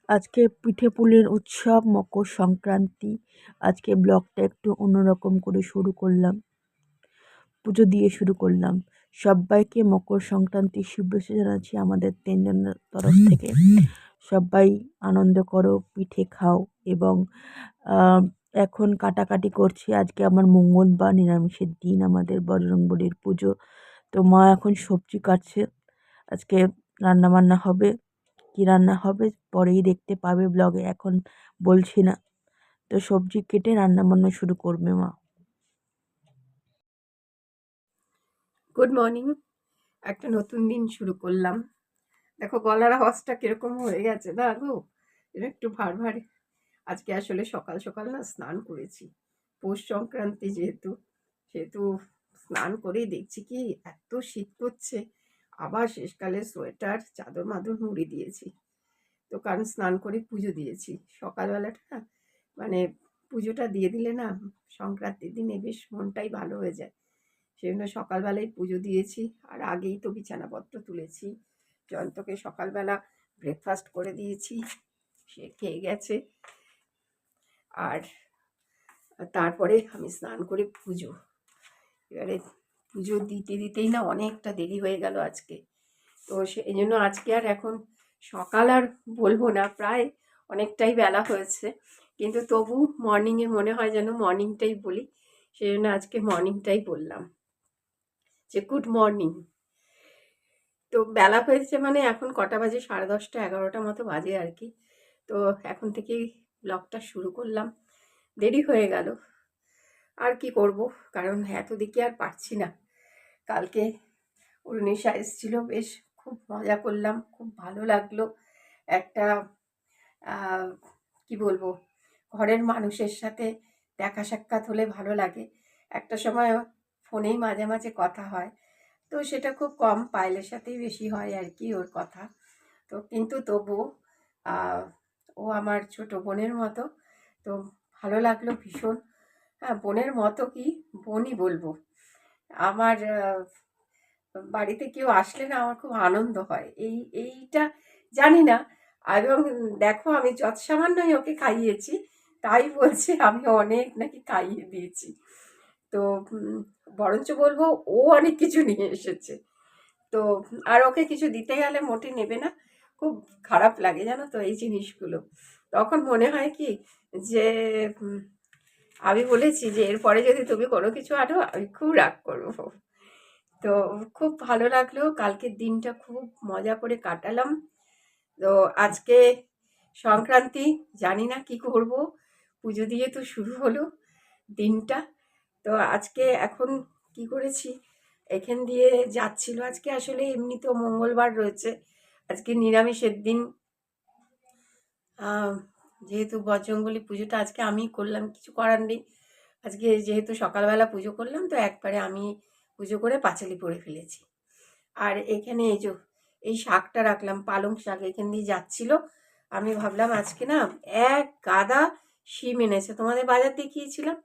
আজকে পিঠে পুলির উৎসব মকর সংক্রান্তি। আজকে ব্লগটা একটু অন্যরকম করে শুরু করলাম, পুজো দিয়ে শুরু করলাম। সবাইকে মকর সংক্রান্তির শুভেচ্ছা জানাচ্ছি আমাদের তিনজনের তরফ থেকে। সবাই আনন্দ করো, পিঠে খাও এবং এখন কাটাকাটি করছি। আজকে আমার মঙ্গলবার, নিরামিষের দিন, আমাদের বজরংবলীর পুজো। তো মা এখন সবজি কাটছে। আজকে রান্না বান্না হবে, কি রান্না হবে পরেই দেখতে পাবে ব্লগে, এখন বলছি না। তো সবজি কেটে রান্না বান্না শুরু করবে মা। Good morning. একটা নতুন দিন শুরু করলাম। দেখো গলার আওয়াজটা কিরকম হয়ে গেছে না গো, এটা একটু ভার ভারী। আজকে আসলে সকাল সকাল না স্নান করেছি, পৌষ সংক্রান্তি যেহেতু সেহেতু স্নান করেই দেখছি কি এত শীত করছে। আবার শেষকালে সোয়েটার চাদর মাদর মুড়ি দিয়েছি। তো কারণ স্নান করে পুজো দিয়েছি সকালবেলাটা না, মানে পুজোটা দিয়ে দিলে না সংক্রান্তির দিনে বেশ মনটাই ভালো হয়ে যায়। সেজন্য সকালবেলায় পুজো দিয়েছি, আর আগেই তো বিছানাপত্র তুলেছি। জয়ন্তকে সকালবেলা ব্রেকফাস্ট করে দিয়েছি, সে খেয়ে গেছে। আর তারপরে আমি স্নান করে পুজো, এবারে পুজো দিতে দিতেই না অনেকটা দেরি হয়ে গেল আজকে। তো সেই জন্য আজকে আর এখন সকাল আর বলবো না, প্রায় অনেকটাই বেলা হয়েছে, কিন্তু তবু মর্নিংয়ে মনে হয় যেন মর্নিংটাই বলি। সেই জন্য আজকে মর্নিংটাই বললাম যে গুড মর্নিং। তো বেলা হয়েছে মানে এখন কটা বাজে, 10:30 11টা মতো বাজে আর কি। তো এখন থেকেই ব্লগটা শুরু করলাম, দেরি হয়ে গেল। আর কি করব, কারণ এত দিকে আর পারছি না। কালকে অরুণিশা এসেছিল, বেশ খুব মজা করলাম, খুব ভালো লাগলো। একটা আহ, কি বলবো, ঘরের মানুষের সাথে দেখা সাক্ষাৎ হলে ভালো লাগে। একটা সময় ফোনেই মাঝে মাঝে কথা হয়, তো সেটা খুব কম, পায়েলের সাথেই বেশি হয় আর কি ওর কথা। তো কিন্তু তবু আহ, ও আমার ছোট বোনের মতো, তো ভালো লাগলো ভীষণ। হ্যাঁ, বোনের মতো কি, বোনই বলবো। আমার বাড়িতে কেউ আসলে না আমার খুব আনন্দ হয়, এইটা জানি না। এবং দেখো আমি যত সামান্যই ওকে খাইয়েছি, তাই বলছে আমি অনেক নাকি খাইয়ে দিয়েছি। তো বরঞ্চ বলবো ও অনেক কিছু নিয়ে এসেছে। তো আর ওকে কিছু দিতে গেলে মোটে নেবে না, খুব খারাপ লাগে জানো তো এই জিনিসগুলো। তখন মনে হয় কি যে উম, আমি বলেছি যে এরপরে যদি তুমি কোনো কিছু আনো আমি খুব রাগ করবো। তো খুব ভালো লাগলো, কালকের দিনটা খুব মজা করে কাটালাম। তো আজকে সংক্রান্তি, জানি না কি করব, পুজো দিয়ে তো শুরু হলো দিনটা। তো আজকে এখন কি করেছি, এখান দিয়ে যাচ্ছিল, আজকে আসলে এমনি তো মঙ্গলবার রয়েছে, আজকে নিরামিষের দিন। আহ, যেহেতু বজরংবলী পুজোটা আজকে আমি করলাম, কিছু করার নেই। আজকে যেহেতু সকালবেলা পুজো করলাম, তো একবারে আমি পুজো করে পাঁচালি পরে ফেলেছি। আর এখানে এই যে এই শাকটা রাখলাম, পালং শাক, এখান দিয়ে যাচ্ছিল। আমি ভাবলাম আজকে না এক গাদা শিম এনেছে, তোমাদের বাজার দেখিয়েছিলাম,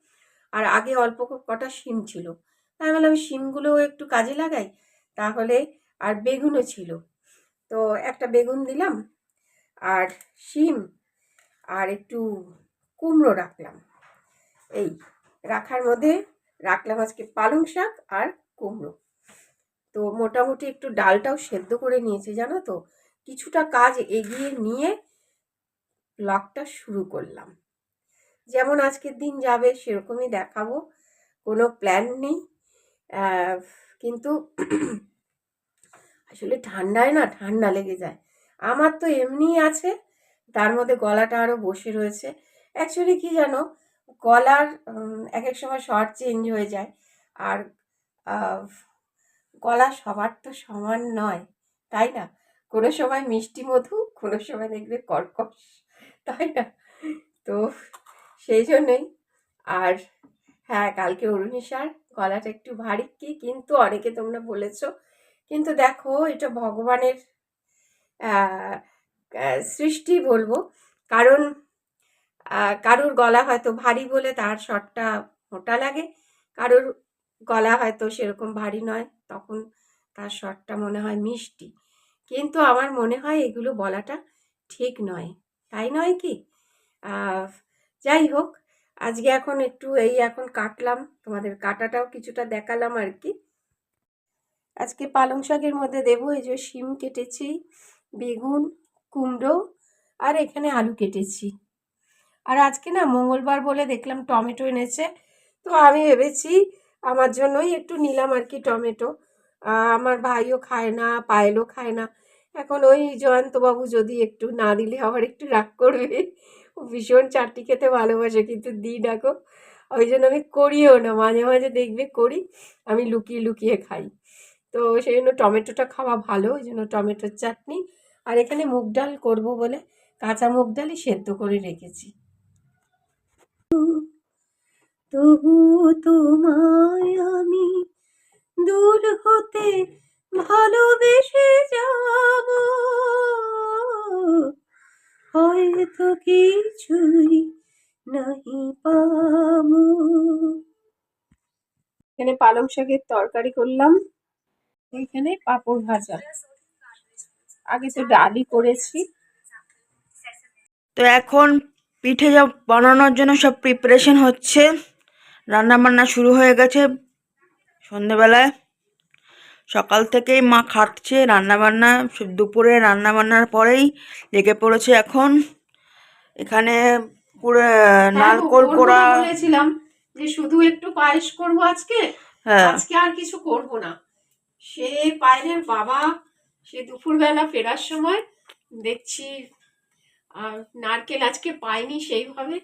আর আগে অল্প কটা শিম ছিল। তাই ভাবলাম শিমগুলোও একটু কাজে লাগাই তাহলে। আর বেগুনও ছিল, তো একটা বেগুন দিলাম, আর শিম, আর একটু কুমড়ো রাখলাম। এই রাখার মধ্যে রাখলাম আজকে পালং শাক আর কুমড়ো। তো মোটামুটি একটু ডালটাও সেদ্ধ করে নিয়েছি জানো তো। কিছুটা কাজ এগিয়ে নিয়ে ব্লগটা শুরু করলাম, যেমন আজকের দিন যাবে সেরকমই দেখাবো, কোনো প্ল্যান নেই। আহ, কিন্তু আসলে ঠান্ডায় না ঠান্ডা লেগে যায়, আমার তো এমনিই আছে, তার মধ্যে গলাটা আরো বসে রয়েছে। অ্যাকচুয়ালি কি জানো, গলার এক এক সময় শর্ট চেঞ্জ হয়ে যায়। আর আহ, গলা সবার তো সমান নয়, তাই না? কোনো সময় মিষ্টি মধু, কোনো সময় দেখবে কর্কশ, তাই না? তো সেই জন্যই। আর হ্যাঁ, কালকে অরুণিশার গলাটা একটু ভারী কি, কিন্তু অনেকে তোমরা বলেছো, কিন্তু দেখো এটা ভগবানের আহ, সৃষ্টি বলবো। কারণ কারুর গলা হয়তো ভারী বলে তার স্বরটা মোটা লাগে, কারুর গলা হয়তো সেরকম ভারী নয়, তখন তার স্বরটা মনে হয় মিষ্টি। কিন্তু আমার মনে হয় এগুলো বলাটা ঠিক নয়, তাই নয় কি? আহ, যাই হোক, আজকে এখন একটু এখন কাটলাম, তোমাদের কাটাটাও কিছুটা দেখালাম আর কি। আজকে পালং শাকের মধ্যে দেবো এই যে শিম কেটেছি, বেগুন, কুমড়ো, আর এখানে আলু কেটেছি। আর আজকে না মঙ্গলবার বলে দেখলাম টমেটো এনেছে, তো আমি ভেবেছি আমার জন্যই একটু নিলাম আর কি টমেটো। আমার ভাইও খায় না, পায়েলও খায় না। এখন ওই জয়ন্তবাবু যদি একটু না দিলে আবার একটু রাগ করবে। ও ভীষণ চাটনি খেতে ভালোবাসে, কিন্তু দিই না গো। ওই জন্য আমি করিও না, মাঝে মাঝে দেখবে করি, আমি লুকিয়ে লুকিয়ে খাই। তো সেই জন্য টমেটোটা খাওয়া ভালো, ওই জন্য টমেটোর চাটনি। আর এখানে মুগ ডাল করবো বলে কাঁচা মুগ ডালই সেদ্ধ করে রেখেছি। তবু তোমায় আমি দূর হতে ভালোবেসে যাব, হয়তো কিছুই নাহি পাবো। এখানে পালং শাকের তরকারি করলাম, এইখানে পাঁপড় ভাজা, আগে তো ডালই করেছি। তো এখন পিঠে বানানোর জন্য সব প্রিপারেশন হচ্ছে, রান্না বান্না শুরু হয়ে গেছে সন্ধেবেলায়। সকাল থেকেই মা খাটছে রান্না বান্না, দুপুরে রান্না বান্নার পরেই লেগে পড়েছে এখন। এখানে পুরো হ্যাঁ গো, নারকোল করবো কোড়া। না বলেছিলাম যে শুধু একটু পায়েস করবো আজকে, হ্যাঁ, আজকে আর কিছু করব না। সে পায়েলের বাবা সে দুপুরবেলা ফেরার সময় দেখছি নারকেল আজকে পাইনি সেইভাবে,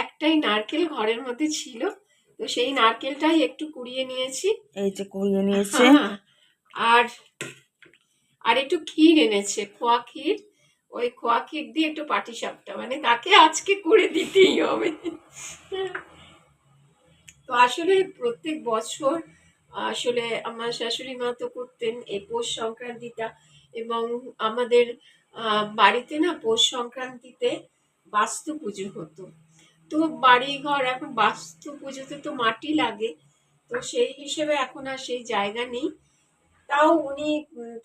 একটাই নারকেল ঘরের মধ্যে ছিল, তো সেই নারকেলটাই একটু কুড়িয়ে নিয়েছি। এই যে কুড়িয়ে নিয়েছে। হ্যাঁ, আর আর একটু ক্ষীর এনেছে, খোয়া ক্ষীর। ওই খোয়া ক্ষীর দিয়ে একটু পাটিসাপটা, মানে তাকে আজকে করে দিতেই হবে। তো আসলে প্রত্যেক বছর আসলে আমার শাশুড়ি মা তো করতেন এই পৌষ সংক্রান্তিটা, এবং আমাদের বাড়িতে না পৌষ সংক্রান্তিতে বাস্তু পুজো হতো। তো বাড়ি ঘর এখন বাস্তু পুজোতে তো মাটি লাগে, তো সেই হিসেবে এখন আর সেই জায়গা নেই। তাও উনি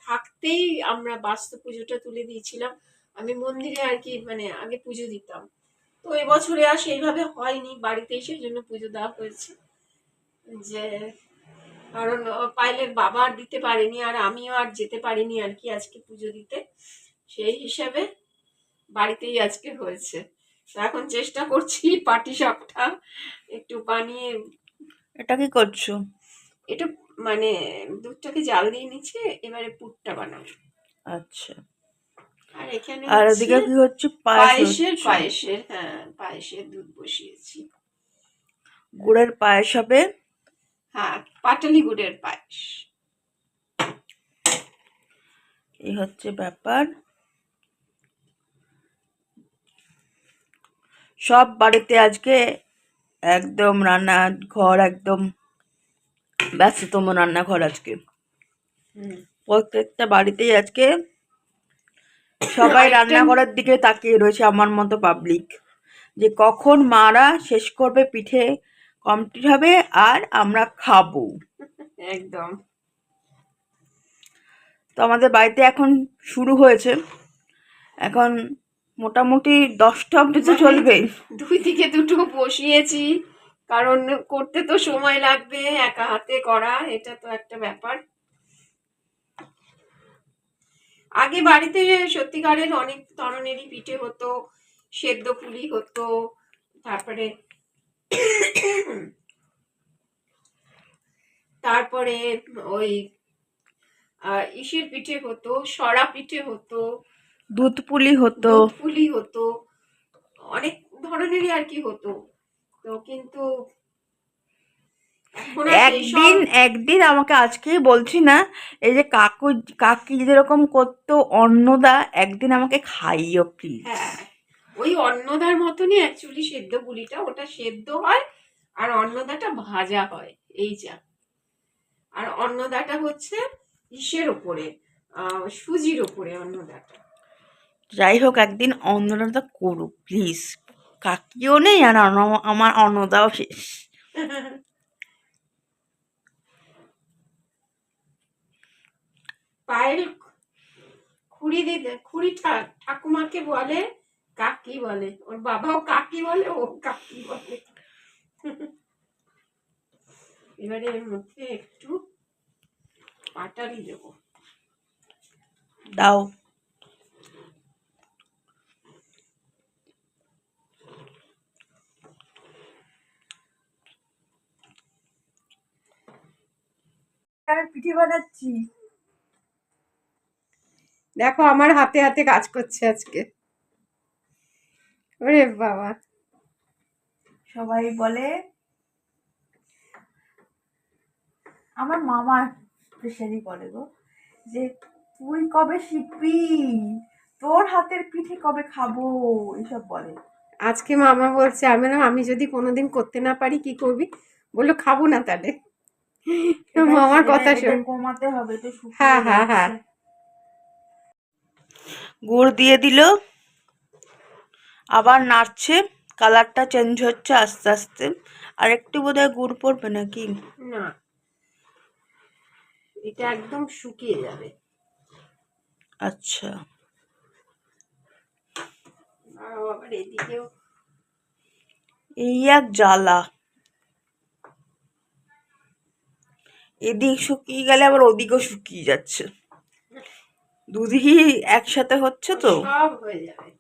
থাকতেই আমরা বাস্তু পুজোটা তুলে দিয়েছিলাম। আমি মন্দিরে আর কি মানে আগে পুজো দিতাম, তো এবছরে আর সেইভাবে হয়নি, বাড়িতেই সেই জন্য পুজো দেওয়া হয়েছে। যে কারণ পায়েলের বাবা আর দিতে পারেনি, আর আমিও আর যেতে পারিনি আর কি আজকে পুজো দিতে, সেই হিসাবে বাড়িতেই আজকে হয়েছে। তো এখন চেষ্টা করছি পাটিসাপটা একটু বানিয়ে। এটা কি করছো? এটা মানে দুধটাকে জাল দিয়ে নিচ্ছে, এবারে পুরটা বানাবো। আচ্ছা। আর এখানে আর হচ্ছে ওদিকে কি হচ্ছে? পায়েস হচ্ছে। পায়েসের হ্যাঁ, পায়েসের দুধ বসিয়েছি। গুড়ের পায়েস হবে। হ্যাঁ, পাটালি গুড়ের পায়েস। এই হচ্ছে ব্যাপার। সব বাড়িতে আজকে একদম রান্নাঘর একদম ব্যস্ততম রান্নাঘর আজকে। হুম। প্রত্যেকটা বাড়িতেই আজকে সবাই আরেকটা রান্নাঘরের দিকে তাকিয়ে রয়েছে আমার মতো পাবলিক, যে কখন মারা শেষ করবে, পিঠে কমপ্লিট হবে আর আমরা খাবো। একদম তো আমাদের বাড়িতে এখন শুরু হয়েছে, এখন মোটামুটি 10টা অব্দি তো মানে চলবে। দুই দিকে দুটো বসিয়েছি, কারণ করতে তো সময় লাগবে, একা হাতে করা এটা তো একটা ব্যাপার। আগে বাড়িতে সত্যিকারের অনেক ধরনেরই পিঠে হতো, সেদ্ধ পুলি হতো, তারপরে তারপরে ওই ইসের পিঠে হতো, সরা পিঠে হতো, দুধ পুলি হতো। দুধ পুলি হতো, অনেক ধরনেরই আর কি হতো। তো কিন্তু এখন আর সেই সব। একদিন একদিন আমাকে আজকেই বলছি না, এই যে কাকি যেরকম করতো অন্নদা, একদিন আমাকে খাইও প্লিজ। হ্যাঁ, ওই অন্নদার মতনই অ্যাকচুয়ালি সেদ্ধ পুলিটা, ওটা সেদ্ধ হয় আর অন্নদাটা ভাজা হয়, এই যা। আর অন্নদাটা হচ্ছে ইসের ওপরে, সুজির ওপরে অন্নদাটা। যাই হোক, একদিন অন্নদাটা করুক প্লিজ। কাকিও নেই আর আমার অন্নদাও শেষ। পায়েল খুড়ি ঠাকুমাকে বলে কাকি বলে, ওর বাবাও কাকি বলে, ও কাকি বলে। এবারে এর মধ্যে একটু পাটালি দেবো। দাও। আমি পিঠে বানাচ্ছি। দেখো আমার হাতে হাতে কাজ করছে আজকে। ওরে বাবা, সবাই বলে আমার মামা স্পেশালি বলে গো যে তুই কবে শিখবি, তোর হাতের পিঠে কবে খাবো, এসব বলে। আজকে মামা বলছে, আমি বললাম, আমি যদি কোনোদিন করতে না পারি কি করবি? বললো খাবো না তাহলে। মামার কথা শোন। কমাতে হবে তো, হ্যাঁ হ্যাঁ হ্যাঁ, গুড় দিয়ে দিল, আবার নাড়ছে, কালারটা চেঞ্জ হচ্ছে আস্তে আস্তে। আর একটু বোধহয় গুড় পড়বে নাকি? না, এটা একদম শুকিয়ে যাবে। আচ্ছা, আর আবার এদিকেও এই এক জ্বালা, এদিক শুকিয়ে গেলে আবার ওদিকেও শুকিয়ে যাচ্ছে, দুদিকই একসাথে হচ্ছে তো। সব হয়ে যাবে।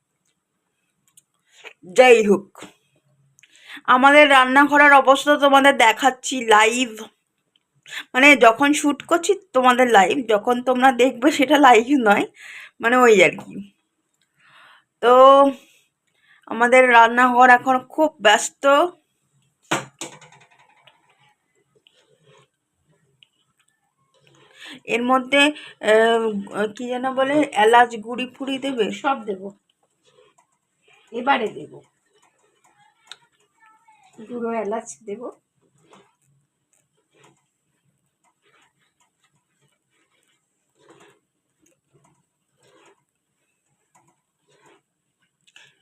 যাই হোক, আমাদের রান্নাঘরের অবস্থা তোমাদের দেখাচ্ছি লাইভ, মানে যখন শুট করছি তোমাদের লাইভ, যখন তোমরা দেখবে সেটা লাইভ নয়, মানে ওই আর কি। তো আমাদের রান্নাঘর এখন খুব ব্যস্ত। এর মধ্যে কি যেন বলে, এলাচ গুঁড়ি ফুড়ি দেবে? সব দেবো, এবারে দেবো গুঁড়ো এলাচ দেবো।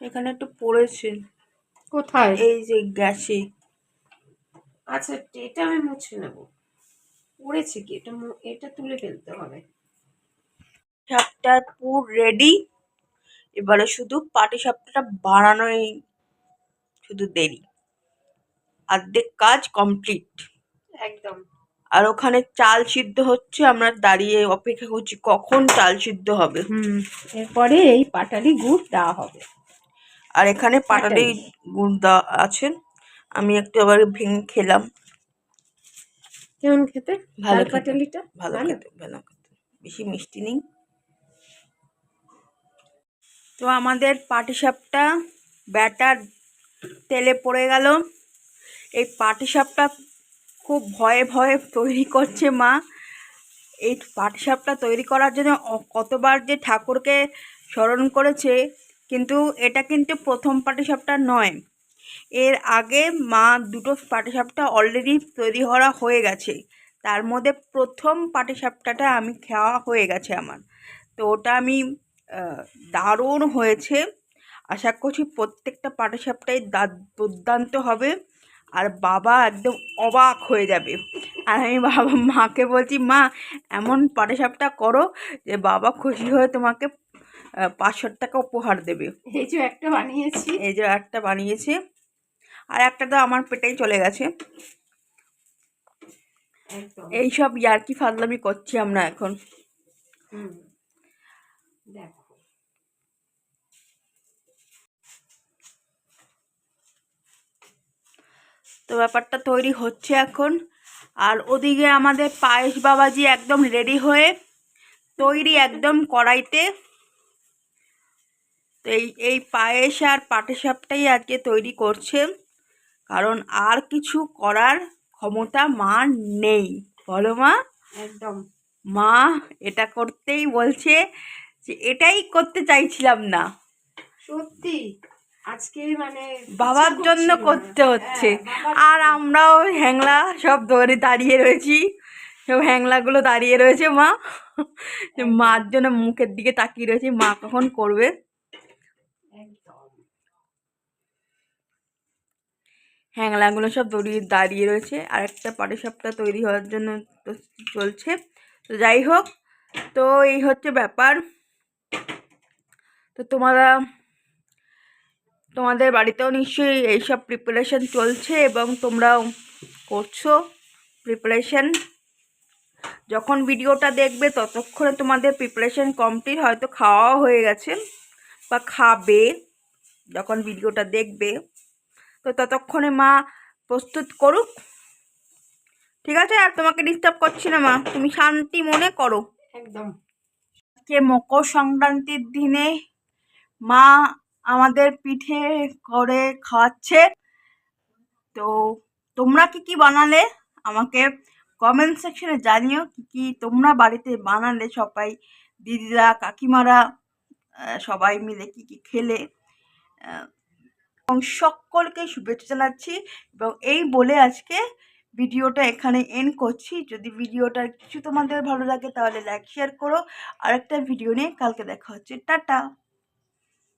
এখানে একটু পড়েছে। কোথায়? এই যে গ্যাসে। আচ্ছা, এটা আমি মুছে নেবো। পড়েছে কি? এটা তুলে ফেলতে হবে। সাপটার পুর রেডি, এবারে শুধু পাটিসাপটাটা বানানোই শুধু দেরি, অর্ধেক কাজ কমপ্লিট একদম। আর ওখানে চাল সিদ্ধ হচ্ছে, আমরা দাঁড়িয়ে অপেক্ষা করছি কখন চাল সিদ্ধ হবে। এরপরে এই পাটালি গুড় দেওয়া হবে। আর এখানে পাটালি গুড় দেওয়া আছে, আমি একটু আবার ভেঙে খেলাম। কেমন খেতে? ভালো লাল খেতে, পাটালিটা ভালো খেতে, ভালো খেতে, বেশি মিষ্টি নেই। তো আমাদের পাটিসাপটা ব্যাটার তেলে পড়ে গেল। এই পাটিসাপটা খুব ভয়ে ভয়ে তৈরি করছে মা। এই পাটিসাপটা তৈরি করার জন্য কতবার যে ঠাকুরকে স্মরণ করেছে, কিন্তু এটা কিন্তু প্রথম পাটিসাপটা নয়। এর আগে মা দুটো পাটিসাপটা অলরেডি তৈরি করা হয়ে গেছে, তার মধ্যে প্রথম পাটিসাপটাটা আমি খাওয়া হয়ে গেছে আমার। তো ওটা আমি দারুণ হয়েছে, আশা করছি প্রত্যেকটা পাটিসাপটাই দুর্দান্ত হবে, আর বাবা একদম অবাক হয়ে যাবে। আর আমি মাকে বলছি, মা এমন পাটিসাপটা করো যে বাবা খুশি হয়ে তোমাকে 500 টাকা উপহার দেবে। এই যে একটা বানিয়েছি, এই যে একটা বানিয়েছে, আর একটা তো আমার পেটেই চলে গেছে। এইসব ইয়ার্কি ফাজলামি করছি আমরা এখন। দেখো, তো ব্যাপারটা তৈরি হচ্ছে এখন, আর ওদিকে আমাদের পায়েস বাবাজি একদম রেডি হয়ে তৈরি একদম কড়াইতে। তো এই পায়েস আর পাটিসাপটাই আজকে তৈরি করছে, কারণ আর কিছু করার ক্ষমতা মা নেই, বলো মা? একদম। মা এটা করতেই বলছে যে এটাই করতে চাইছিলাম না, সত্যি আজকে মানে বাবার জন্য করতে হচ্ছে। আর আমরাও হ্যাংলা সব ধরে দাঁড়িয়ে রয়েছি, সব হ্যাংলাগুলো দাঁড়িয়ে রয়েছে মা, মার জন্য মুখের দিকে তাকিয়ে রয়েছে মা কখন করবে। হ্যাংলাগুলো সব দাঁড়িয়ে রয়েছে, আর একটা পাটিসাপটা তৈরি হওয়ার জন্য চলছে। তো যাই হোক, তো এই হচ্ছে ব্যাপার। তো তোমরা তোমাদের বাড়িতেও নিশ্চয়ই এইসব প্রিপারেশন চলছে এবং তোমরাও করছো প্রিপারেশন। যখন ভিডিওটা দেখবে ততক্ষণে তোমাদের প্রিপারেশন কমপ্লিট, হয়তো খাওয়াও হয়ে গেছে বা খাবে যখন ভিডিওটা দেখবে। তো ততক্ষণে মা প্রস্তুত করুক, ঠিক আছে? আর তোমাকে ডিস্টার্ব করছি না মা, তুমি শান্তি মনে করো। একদম। আজকে মকর সংক্রান্তির দিনে মা আমাদের পিঠে করে খাওয়াচ্ছে। তো তোমরা কি কি বানালে আমাকে কমেন্ট সেকশনে জানিও, কি কি তোমরা বাড়িতে বানালে, সবাই দিদিরা কাকিমারা সবাই মিলে কি কি খেলে। এবং সকলকে শুভেচ্ছা জানাচ্ছি এবং এই বলে আজকে ভিডিওটা এখানে এন্ড করছি। যদি ভিডিওটার কিছু তোমাদের ভালো লাগে তাহলে লাইক শেয়ার করো। আরেকটা ভিডিও নিয়ে কালকে দেখা হচ্ছে। টাটা।